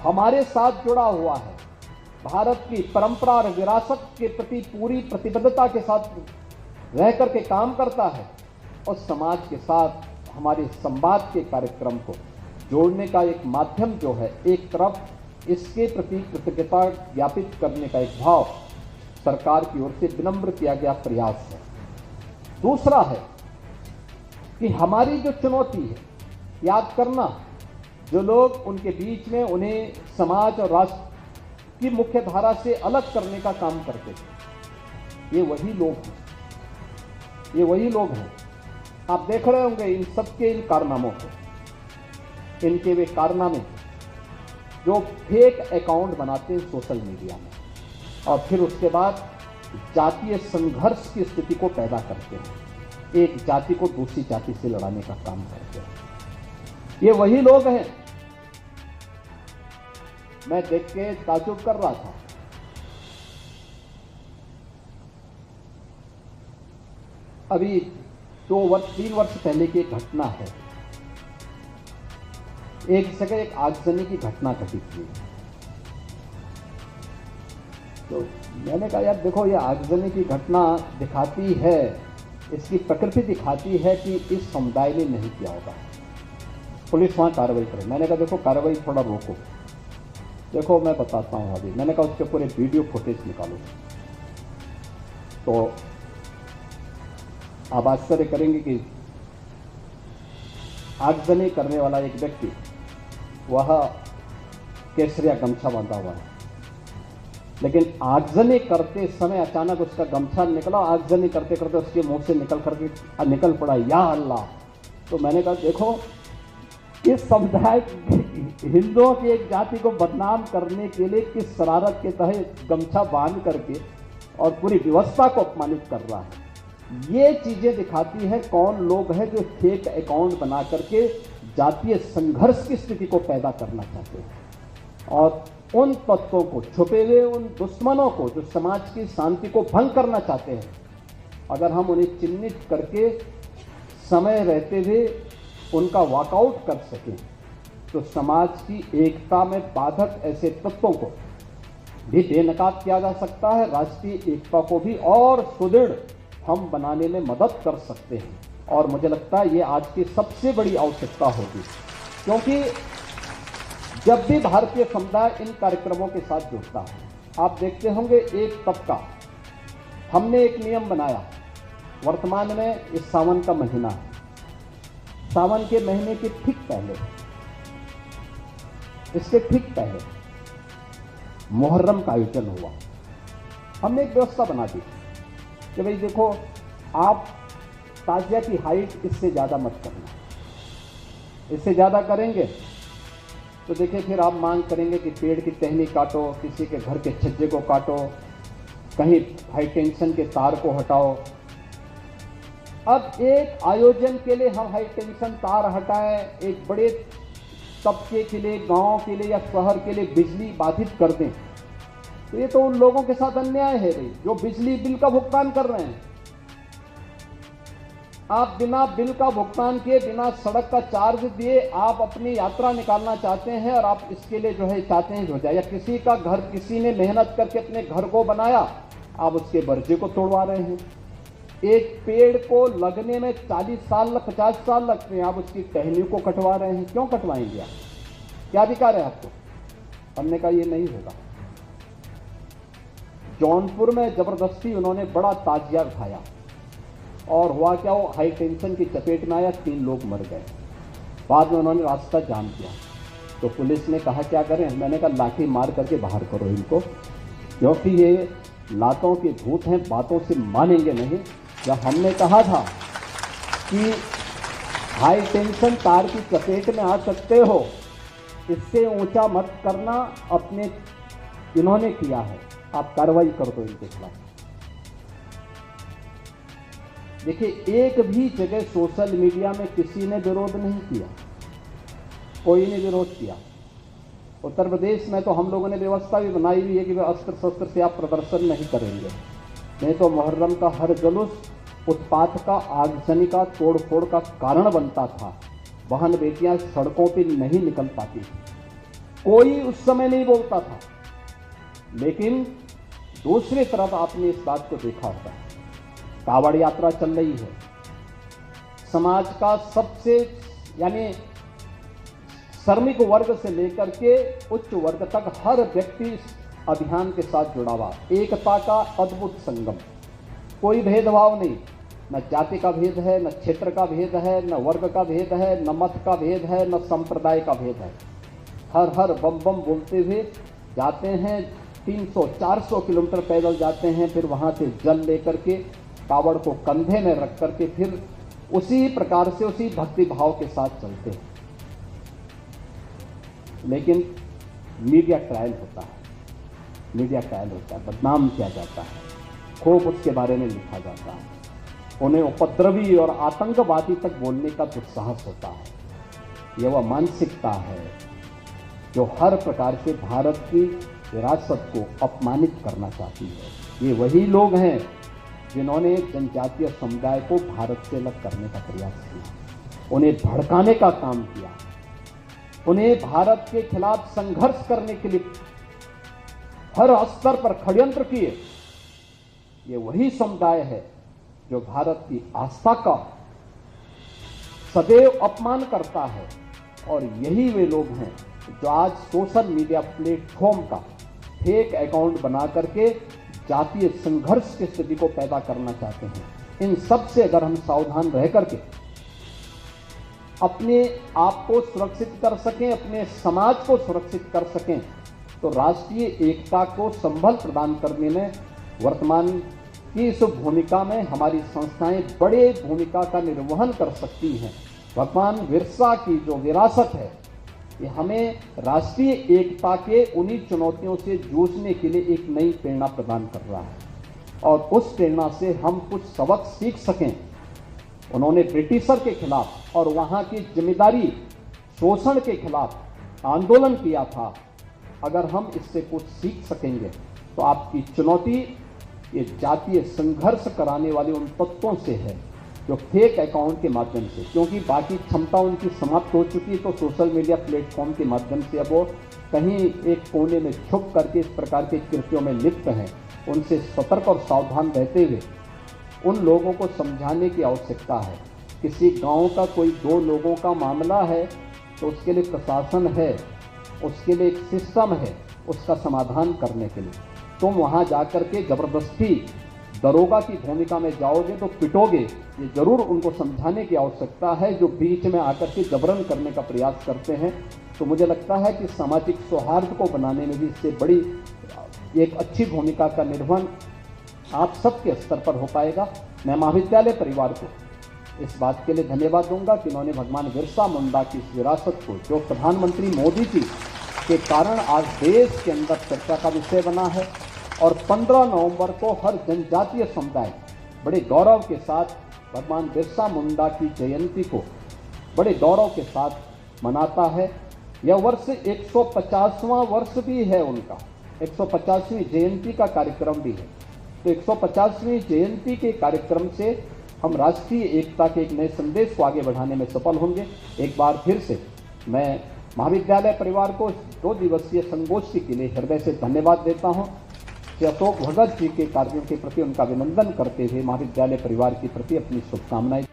हमारे साथ जुड़ा हुआ है, भारत की परंपरा और विरासत के प्रति पूरी प्रतिबद्धता के साथ रह करके काम करता है और समाज के साथ हमारे संवाद के कार्यक्रम को जोड़ने का एक माध्यम जो है, एक तरफ इसके प्रति कृतज्ञता ज्ञापित करने का एक भाव सरकार की ओर से विनम्र किया गया प्रयास है। दूसरा है कि हमारी जो चुनौती है, याद करना, जो लोग उनके बीच में उन्हें समाज और राष्ट्र की मुख्य धारा से अलग करने का काम करते थे, ये वही लोग हैं। आप देख रहे होंगे इन सबके इन कारनामों को, इनके वे कारनामे जो फेक अकाउंट बनाते हैं सोशल मीडिया में और फिर उसके बाद जातीय संघर्ष की स्थिति को पैदा करते हैं, एक जाति को दूसरी जाति से लड़ाने का काम करते हैं। ये वही लोग हैं। मैं देख के ताज्जुब कर रहा था, अभी 3 वर्ष पहले की एक घटना है, एक जगह एक आगजनी की घटना घटित हुई। तो मैंने कहा यार देखो, ये आगजनी की घटना दिखाती है, इसकी प्रकृति दिखाती है कि इस समुदाय ने नहीं किया होगा, पुलिस वहां कार्रवाई करे। मैंने कहा देखो कार्रवाई थोड़ा रोको, देखो मैं बताता हूं अभी। मैंने कहा उसके पूरे वीडियो फुटेज निकालो। तो आप आश्चर्य करेंगे कि आगजनी करने वाला एक व्यक्ति, वह केसरिया गमछा बांधा हुआ है, लेकिन आगजनी करते समय अचानक उसका गमछा निकला, आगजनी करते करते उसके मुंह से निकल पड़ा या अल्लाह। तो मैंने कहा देखो, इस समुदाय हिंदुओं की एक जाति को बदनाम करने के लिए किस शरारत के तहत गमछा बांध करके और पूरी व्यवस्था को अपमानित कर रहा है। ये चीजें दिखाती है कौन लोग हैं जो फेक अकाउंट बना करके जातीय संघर्ष की स्थिति को पैदा करना चाहते हैं और उन तत्वों को, छुपे हुए उन दुश्मनों को जो समाज की शांति को भंग करना चाहते हैं, अगर हम उन्हें चिन्हित करके समय रहते हुए उनका वॉकआउट कर सकें तो समाज की एकता में बाधक ऐसे तत्वों को भी बेनकाब किया जा सकता है, राष्ट्रीय एकता को भी और सुदृढ़ हम बनाने में मदद कर सकते हैं। और मुझे लगता है ये आज की सबसे बड़ी आवश्यकता होगी, क्योंकि जब भी भारतीय समुदाय इन कार्यक्रमों के साथ जुड़ता है, आप देखते होंगे एक तबका, हमने एक नियम बनाया, वर्तमान में इस सावन का महीना है, सावन के महीने के ठीक पहले, इसके ठीक पहले मुहर्रम का आयोजन हुआ। हमने एक व्यवस्था बना दी कि भाई देखो, आप ताजिया की हाइट इससे ज़्यादा मत करना, इससे ज़्यादा करेंगे तो देखिए फिर आप मांग करेंगे कि पेड़ की टहनी काटो, किसी के घर के छज्जे को काटो, कहीं हाई टेंशन के तार को हटाओ। अब एक आयोजन के लिए हम हाई टेंशन तार हटाएं, एक बड़े तबके के लिए, गांव के लिए या शहर के लिए बिजली बाधित कर दें, तो ये तो उन लोगों के साथ अन्याय है भाई जो बिजली बिल का भुगतान कर रहे हैं। आप बिना बिल का भुगतान किए, बिना सड़क का चार्ज दिए आप अपनी यात्रा निकालना चाहते हैं और आप इसके लिए जो है चाहते हैं हो जाए, या किसी का घर किसी ने मेहनत करके अपने घर को बनाया, आप उसके बर्जे को तोड़वा रहे हैं। एक पेड़ को लगने में 40 साल 50 साल लगते हैं, आप उसकी टहनियों को कटवा रहे हैं। क्यों कटवाएंगे आप? क्या अधिकार है आपको? हमने कहा ये नहीं होगा। जौनपुर में जबरदस्ती उन्होंने बड़ा ताजिया उठाया और हुआ क्या, वो हाई टेंशन की चपेट में आया, 3 लोग मर गए। बाद में उन्होंने रास्ता जाम किया तो पुलिस ने कहा क्या करें? मैंने कहा लाठी मार करके बाहर करो इनको, क्योंकि ये लातों के भूत हैं, बातों से मानेंगे नहीं। जब हमने कहा था कि हाई टेंशन तार की चपेट में आ सकते हो, इससे ऊंचा मत करना, अपने इन्होंने किया है, आप कार्रवाई कर दो इनके खिलाफ। देखिए, एक भी जगह सोशल मीडिया में किसी ने विरोध नहीं किया, कोई ने विरोध किया। उत्तर प्रदेश में तो हम लोगों ने व्यवस्था भी बनाई हुई है कि वे अस्त्र शस्त्र से आप प्रदर्शन नहीं करेंगे, नहीं तो मुहर्रम का हर जुलूस उत्पात का, आगजनी का, तोड़ फोड़ का कारण बनता था। बहन बेटियां सड़कों पर नहीं निकल पाती थी। कोई उस समय नहीं बोलता था, लेकिन दूसरी तरफ आपने इस बात को देखा होगा, कावड़ यात्रा चल रही है, समाज का सबसे यानी श्रमिक वर्ग से लेकर के उच्च वर्ग तक हर व्यक्ति इस अभियान के साथ जुड़ा हुआ, एकता का अद्भुत संगम, कोई भेदभाव नहीं, न जाति का भेद है, न क्षेत्र का भेद है, न वर्ग का भेद है, न मत का भेद है, न संप्रदाय का भेद है। हर हर बम बम बोलते हुए जाते हैं, 300-400 किलोमीटर पैदल जाते हैं, फिर वहाँ से जल लेकर के कावड़ को कंधे में रख करके फिर उसी प्रकार से उसी भक्ति भाव के साथ चलते हैं। लेकिन मीडिया ट्रायल होता है, मीडिया ट्रायल होता है, बदनाम किया जाता है, खूब उसके बारे में लिखा जाता है, उन्हें उपद्रवी और आतंकवादी तक बोलने का दुस्साहस होता है। यह वह मानसिकता है जो हर प्रकार से भारत की विरासत को अपमानित करना चाहती है। ये वही लोग हैं जिन्होंने जनजातीय समुदाय को भारत से अलग करने का प्रयास किया, उन्हें भड़काने का काम किया, उन्हें भारत के खिलाफ संघर्ष करने के लिए हर स्तर पर षड्यंत्र किए। ये वही समुदाय है जो भारत की आस्था का सदैव अपमान करता है, और यही वे लोग हैं जो आज सोशल मीडिया प्लेटफॉर्म का फेक अकाउंट बना करके जातीय संघर्ष की स्थिति को पैदा करना चाहते हैं। इन सब से अगर हम सावधान रह करके अपने आप को सुरक्षित कर सकें, अपने समाज को सुरक्षित कर सकें, तो राष्ट्रीय एकता को संबल प्रदान करने में वर्तमान की इस भूमिका में हमारी संस्थाएं बड़े भूमिका का निर्वहन कर सकती हैं। भगवान बिरसा की जो विरासत है, ये हमें राष्ट्रीय एकता के उन्हीं चुनौतियों से जूझने के लिए एक नई प्रेरणा प्रदान कर रहा है, और उस प्रेरणा से हम कुछ सबक सीख सकें। उन्होंने ब्रिटिशर के खिलाफ और वहाँ की जिम्मेदारी शोषण के खिलाफ आंदोलन किया था। अगर हम इससे कुछ सीख सकेंगे तो आपकी चुनौती ये जातीय संघर्ष कराने वाले उन तत्वों से है जो फेक अकाउंट के माध्यम से, क्योंकि बाकी क्षमता उनकी समाप्त हो चुकी, तो सोशल मीडिया प्लेटफॉर्म के माध्यम से अब वो कहीं एक कोने में छुप करके इस प्रकार के कृत्यों में लिप्त हैं। उनसे सतर्क और सावधान रहते हुए उन लोगों को समझाने की आवश्यकता है। किसी गांव का कोई 2 लोगों का मामला है तो उसके लिए प्रशासन है, उसके लिए एक सिस्टम है उसका समाधान करने के लिए। तुम वहाँ जाकर के जबरदस्ती दरोगा की भूमिका में जाओगे तो पिटोगे, ये जरूर उनको समझाने की आवश्यकता है। जो बीच में आकर के जबरन करने का प्रयास करते हैं, तो मुझे लगता है कि सामाजिक सौहार्द को बनाने में भी इससे बड़ी एक अच्छी भूमिका का निर्वहन आप सबके स्तर पर हो पाएगा। मैं महाविद्यालय परिवार को इस बात के लिए धन्यवाद दूंगा कि उन्होंने भगवान बिरसा मुंडा की इस विरासत को, जो प्रधानमंत्री मोदी जी के कारण आज देश के अंदर चर्चा का विषय बना है, और 15 नवंबर को हर जनजातीय समुदाय बड़े गौरव के साथ भगवान बिरसा मुंडा की जयंती को बड़े गौरव के साथ मनाता है। यह वर्ष 150वां वर्ष भी है, उनका 150वीं जयंती का कार्यक्रम भी है। तो 150वीं जयंती के कार्यक्रम से हम राष्ट्रीय एकता के एक नए संदेश को आगे बढ़ाने में सफल होंगे। एक बार फिर से मैं महाविद्यालय परिवार को 2 दिवसीय संगोष्ठी के लिए हृदय से धन्यवाद देता हूं। श्री अशोक भगत जी के कार्यों के प्रति उनका अभिनंदन करते हुए महाविद्यालय परिवार के प्रति अपनी शुभकामनाएं